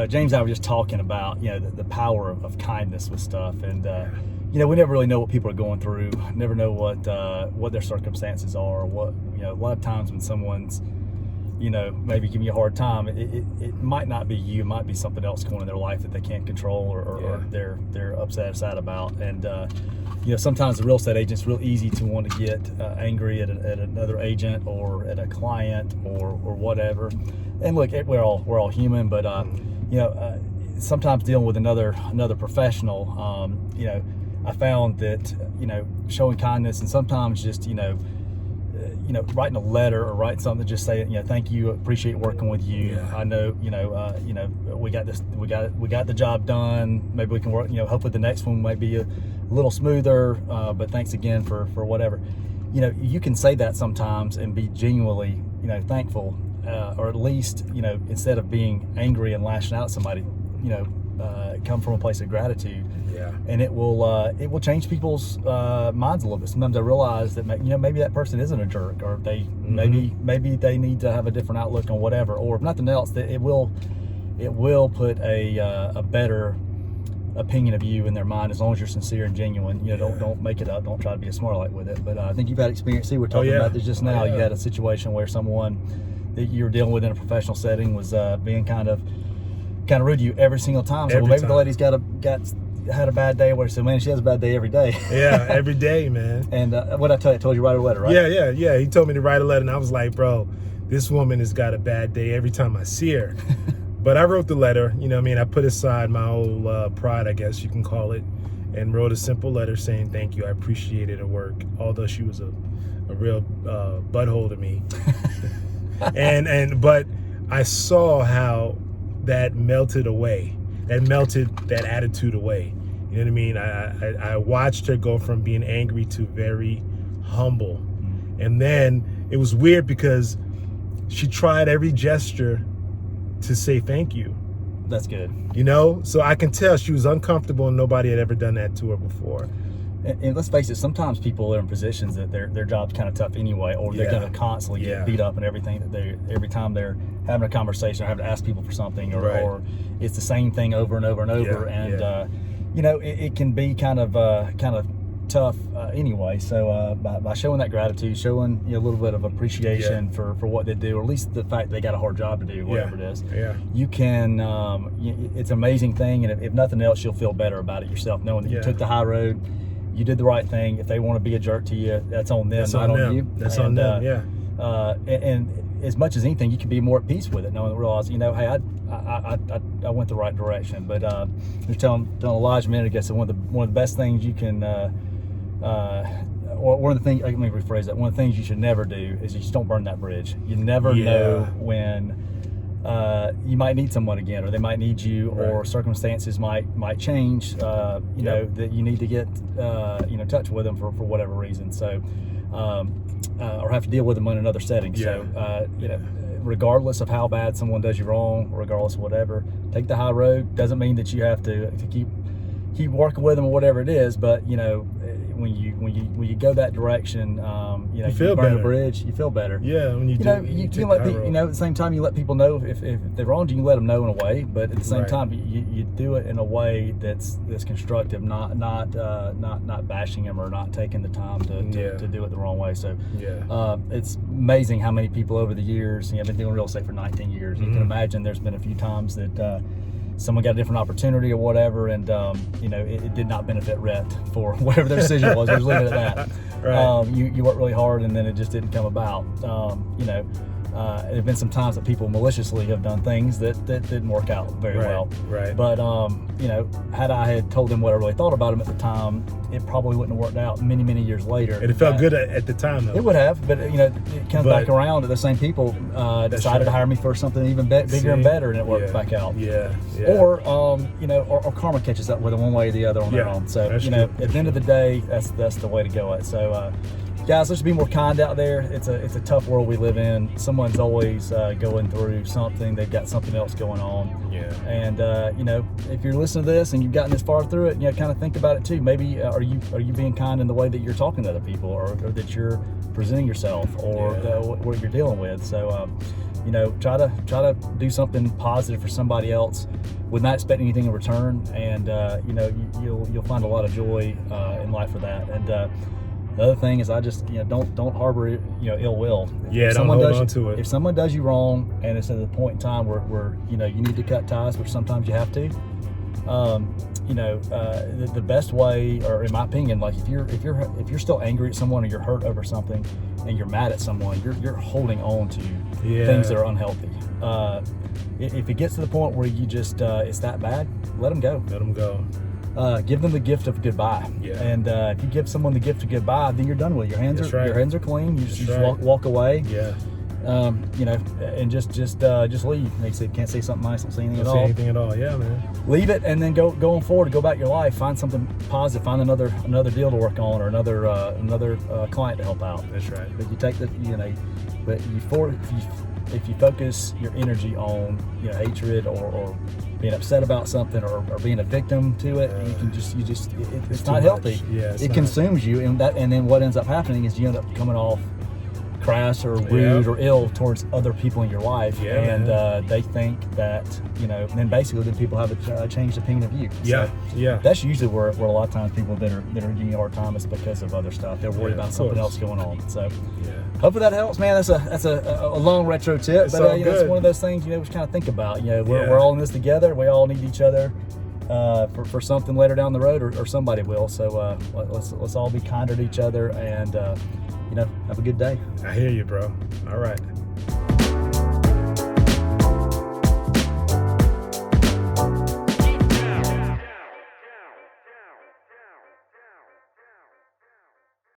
James and I were just talking about, the power of kindness with stuff. And, we never really know what people are going through. Never know what their circumstances are. A lot of times when someone's, maybe giving you a hard time, it might not be you. It might be something else going on in their life that they can't control or they're upset or sad about. And, sometimes the real estate agent's real easy to want to get angry at another agent or at a client or whatever. And look, we're all human, but sometimes dealing with another professional, I found that showing kindness and sometimes just writing a letter or writing something to just say thank you, appreciate working with you. Yeah. I know we got the job done. Maybe we can work. Hopefully the next one might be a little smoother. But thanks again for whatever. You can say that sometimes and be genuinely thankful, or at least instead of being angry and lashing out at somebody, come from a place of gratitude. Yeah. And it will change people's minds a little bit. Sometimes I realize that maybe that person isn't a jerk, or maybe they need to have a different outlook on whatever, or if nothing else, that it will put a better opinion of you in their mind as long as you're sincere and genuine. Don't make it up. Don't try to be a smart aleck with it. But I think you've had experience. See, we're talking about this just now. You had a situation where someone that you were dealing with in a professional setting was being kind of rude to you every single time. So maybe the lady's had a bad day where she said, man, she has a bad day every day. Yeah, every day, man. And what I told you to write a letter, right? Yeah. He told me to write a letter, and I was like, bro, this woman has got a bad day every time I see her. But I wrote the letter, I put aside my old pride, I guess you can call it, and wrote a simple letter saying thank you. I appreciated her work, although she was a real butthole to me. But I saw how that melted away. That melted that attitude away. You know what I mean? I watched her go from being angry to very humble. And then it was weird because she tried every gesture to say thank you. That's good. So I can tell she was uncomfortable and nobody had ever done that to her before. And let's face it, sometimes people are in positions that their job's kind of tough anyway, or they're going to constantly get beat up and everything. Every time they're having a conversation or having to ask people for something, or it's the same thing over and over and over. It can be kind of tough anyway. So by showing that gratitude, showing a little bit of appreciation for what they do, or at least the fact they got a hard job to do, whatever it is, you can. It's an amazing thing, and if nothing else, you'll feel better about it yourself, knowing that you took the high road. You did the right thing. If they want to be a jerk to you, that's on them, not on you. That's on them. And as much as anything, you can be more at peace with it, knowing, realize, hey, I went the right direction. But I was telling Elijah a minute ago, so one of the best things you can, or one of the things, let me rephrase that. One of the things you should never do is you just don't burn that bridge. You never know when you might need someone again, or they might need you, or circumstances might change. That you need to get touch with them for whatever reason. So, or have to deal with them in another setting. So, regardless of how bad someone does you wrong, regardless of whatever, take the high road. Doesn't mean that you have to keep working with them or whatever it is, but when you go that direction, you feel burn better. the bridge, you feel better. Yeah, when you can let at the same time you let people know if they wronged you, you let them know in a way, but at the same time you do it in a way that's constructive, not bashing them or not taking the time to do it the wrong way. So it's amazing how many people over the years. I've been doing real estate for 19 years. You can imagine there's been a few times that someone got a different opportunity or whatever, and it did not benefit Rett for whatever their decision was. Just leave it at that. You worked really hard, and then it just didn't come about. There have been some times that people maliciously have done things that didn't work out very well. Right. But had I had told them what I really thought about them at the time, it probably wouldn't have worked out many years later. And it felt good at the time, though. It would have, but it comes back around. The same people decided to hire me for something even bigger and better, and it worked back out. Or or karma catches up with them one way or the other on their own. So at the end of the day, that's the way to go at. So guys, let's be more kind out there. It's a tough world we live in. Someone's always going through something. They've got something else going on. And if you're listening to this and you've gotten this far through it, kind of think about it too. Maybe are you being kind in the way that you're talking to other people, or that you're presenting yourself, or what you're dealing with. So try to do something positive for somebody else with not expecting anything in return, and you'll find a lot of joy in life for that. And the other thing is, I just don't harbor ill will. Yeah, don't hold on to it. If someone does you wrong and it's at a point in time where you need to cut ties, which sometimes you have to, the best way, or in my opinion, like if you're still angry at someone, or you're hurt over something and you're mad at someone, you're holding on to things that are unhealthy. If it gets to the point where you just it's that bad, let them go. Let them go. Give them the gift of goodbye. Yeah. And if you give someone the gift of goodbye, then you're done with it. Your hands That's are right. clean. You just That's right. walk away. Yeah. And just leave. They say can't say something nice, don't say anything Don't at all. say anything at all. Yeah, man. Leave it, and then go on forward. Go about your life. Find something positive. Find another deal to work on, or another client to help out. That's right. But you take but if you focus your energy on hatred or being upset about something, or being a victim to it, it's not healthy. Yeah, it consumes you, and then what ends up happening is you end up coming off crass or rude or ill towards other people in your life, and they think that then basically then people have a changed opinion of you. So that's usually where a lot of times people that are giving you a hard time is because of other stuff. They're worried about something else going on. So hopefully that helps, man. That's a long retro tip, It's but it's one of those things we kind of think about. We're all in this together. We all need each other for something later down the road, or somebody will. So let's all be kinder to each other, and have a good day. I hear you, bro. All right.